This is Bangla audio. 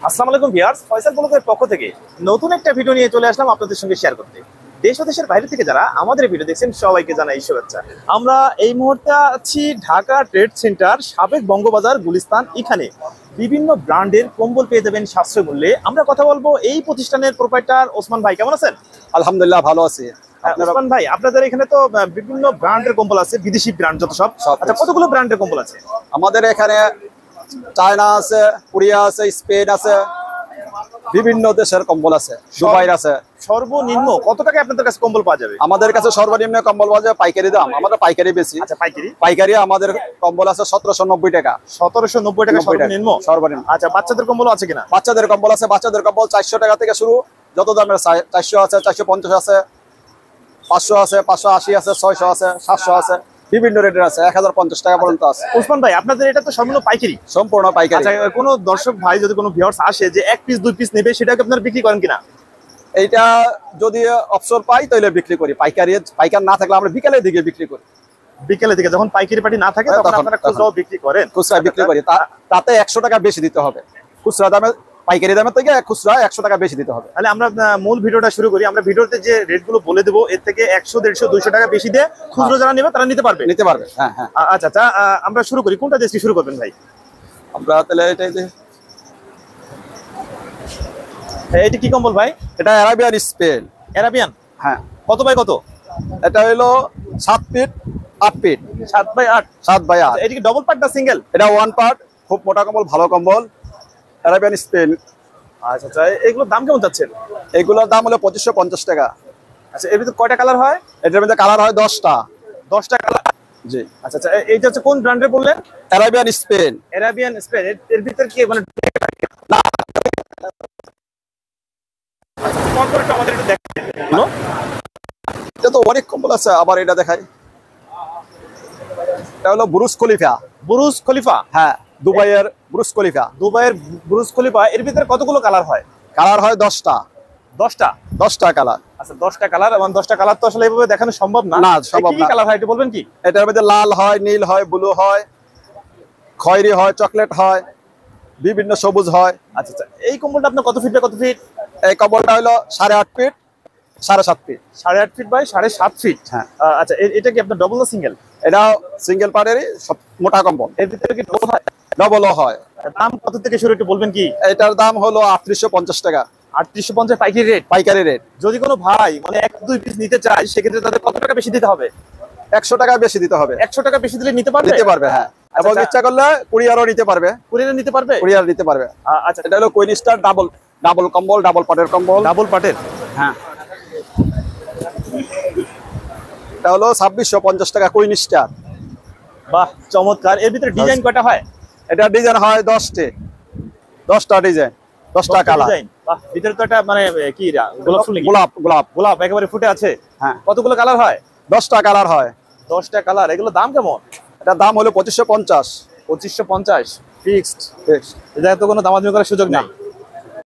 আসসালামু আলাইকুম ভিউয়ার্স, ফয়সাল ব্লগের পক্ষ থেকে নতুন একটা ভিডিও নিয়ে চলে আসলাম আপনাদের সঙ্গে শেয়ার করতে। দেশ ও দেশের বাইরে থেকে যারা আমাদের ভিডিও দেখছেন সবাইকে জানাই শুভেচ্ছা। আমরা এই মুহূর্তে আছি ঢাকা ট্রেড সেন্টার সাবেক বঙ্গবাজার গুলিস্তান। এখানে বিভিন্ন ব্র্যান্ডের কম্বল পেয়ে যাবেন সাশ্রয় মূল্যে। আমরা কথা বলবো এই প্রতিষ্ঠানের প্রোপাইটার ওসমান ভাই। কেমন আছেন? আলহামদুলিল্লাহ, ভালো আছি। ওসমান ভাই, আপনাদের এখানে তো বিভিন্ন ব্র্যান্ডের কম্বল আছে, বিদেশি ব্র্যান্ড যত সব। আচ্ছা, কতগুলো ব্র্যান্ডের কম্বল আছে আমাদের এখানে? চায়না আছে, কোরিয়া আছে, স্পেন আছে, বিভিন্ন দেশের কম্বল আছে, দুবাইয়ের আছে। সর্বনিম্ন কত টাকায় আপনাদের কাছে কম্বল পাওয়া যাবে? আমাদের কাছে সর্বনিম্ন কম্বল পাওয়া যায় পাইকারি দাম, আমরা পাইকারি বেশি। আচ্ছা, পাইকারি আমাদের কম্বল আছে 1790 টাকা। 1790 টাকা সর্বনিম্ন। আচ্ছা, বাচ্চাদের কম্বল আছে কিনা? বাচ্চাদের কম্বল আছে, বাচ্চাদের কম্বল 400 টাকা থেকে শুরু, যত দামের 400 আছে, 450 আছে, 500 আছে, 580 আছে, 600 আছে, 700 আছে, বিভিন্ন রেটের আছে, 1050 টাকা পর্যন্ত আছে। ওসমান ভাই, আপনাদের এটা তো সম্পূর্ণ পাইকারি? সম্পূর্ণ পাইকারি। আচ্ছা, কোনো দর্শক ভাই যদি কোনো ভিউয়ার্স আসে যে এক পিস দুই পিস নেবে, সেটাকে আপনারা বিক্রি করেন কিনা? এইটা যদি অবসর পাই তাহলে বিক্রি করি। পাইকার না থাকলে আমরা বিকেলের দিকে বিক্রি করি। বিকেলের দিকে যখন পাইকারি পার্টি না থাকে তখন আপনারা খুচরাও বিক্রি করেন? খুচরা বিক্রি করি, তাতে 100 টাকা বেশি দিতে হবে। খুচরা দামে, পাইকারি দামের থেকে খুচরা 100 টাকা বেশি দিতে হবে। তাহলে আমরা মূল ভিডিওটা শুরু করি। আমরা ভিডিওতে যে রেটগুলো বলে দেবো, এর থেকে 100, 150, 200 টাকা বেশি দিয়ে খুচরো যারা নেবে তারা নিতে পারবে। হ্যাঁ হ্যাঁ। আচ্ছা আচ্ছা, আমরা শুরু করি। কোনটা দিয়ে শুরু করবেন ভাই? আমরা তাহলে এটাই যে, এটা কি কম্বল ভাই? এটা অ্যারাবিয়ান স্পেন। অ্যারাবিয়ান? হ্যাঁ। কত বাই কত? এটা হলো 7 ফিট 8 ফিট। 7 বাই 8। 7 বাই 8। এটা কি ডবল পার্ট না সিঙ্গেল? এটা ওয়ান পার্ট, খুব মোটা কম্বল, ভালো কম্বল, অ্যারাবিয়ান স্পেন। আচ্ছা আচ্ছা, এগুলোর দাম কেমন যাচ্ছেন? এগুলোর দাম হলো 2550 টাকা। আচ্ছা, এর ভিতরে কয়টা কালার হয়? এটার মধ্যে কালার হয় 10টা। 10টা কালার? জি। আচ্ছা আচ্ছা, এইটা হচ্ছে কোন ব্র্যান্ডের বললেন? Arabian Spain. Arabian Spain. এর ভিতর কি মানে আমাদের একটু দেখেন। এটা তো অনেক কম্বল আছে, আবার এটা দেখাই। এটা হলো বুরুজ খলিফা। বুরুজ খলিফা? হ্যাঁ, দুবাইয়ের বুরুজ খলিফা। দুবাইয়ের বুরুজ খলিফা। এর ভিতরে কতগুলো কালার হয়? কালার হয় 10টা। 10টা কালার। আচ্ছা, 10টা কালার। এবং 10টা কালার তো আসলে এইভাবে দেখানো সম্ভব না। না, সম্ভব না। কি কালার হয় একটু বলবেন কি? এটার মধ্যে লাল হয়, নীল হয়, ব্লু হয়, খয়েরি হয়, চকলেট হয়, বিভিন্ন সবুজ হয়। আচ্ছা আচ্ছা, এই কম্বলটা আপনার কত ফিট বাই কত ফিট? এই কম্বলটা হলো 8.5 feet 7.5 feet. 8.5 feet by 7.5 feet. হ্যাঁ। আচ্ছা, এটা কি আপনার ডবল না সিঙ্গেল? এটা সিঙ্গেল পার্টেরই, সব মোটা কম্বল। এর ভিতরে কি ডবল হয়? ডবলও হয়। দাম কত থেকে শুরু একটু বলবেন কি? এটার দাম হলো 3850 টাকা। 3850 পাইকারি রেট? পাইকারি রেট। যদি কোনো ভাই মানে এক দুই পিস নিতে চায়, সেক্ষেত্রে তাদের কত টাকা বেশি দিতে হবে? 100 টাকা বেশি দিতে হবে। 100 টাকা বেশি দিলে নিতে পারবে? নিতে পারবে, হ্যাঁ। এবং ইচ্ছা করলে কুরিয়ারও নিতে পারবে। কুরিয়ার নিতে পারবে? কুরিয়ার নিতে পারবে। আচ্ছা, এটা হলো কুইন স্টার ডাবল কম্বল, ডাবল পাটের কম্বল। ডাবল পাটের? হ্যাঁ। এটা হলো 2650 টাকা কুইন স্টার। বাহ, চমৎকার। এর ভিতরে ডিজাইন কয়টা হয়? এটা ডিজাইন হয় 10টা ডিজাইন, 10টা কালার। বাহ, ভিতরে তো একটা মানে কি গোলাপ ফুল? গোলাপ একেবারে ফুটে আছে। হ্যাঁ। কতগুলো কালার হয়? 10টা কালার হয়। 10টা কালার। এগুলো দাম কেমন? এটা দাম হলো 2550। 2550 ফিক্সড? এটা তো কোনো দামাদামি করার সুযোগ নেই?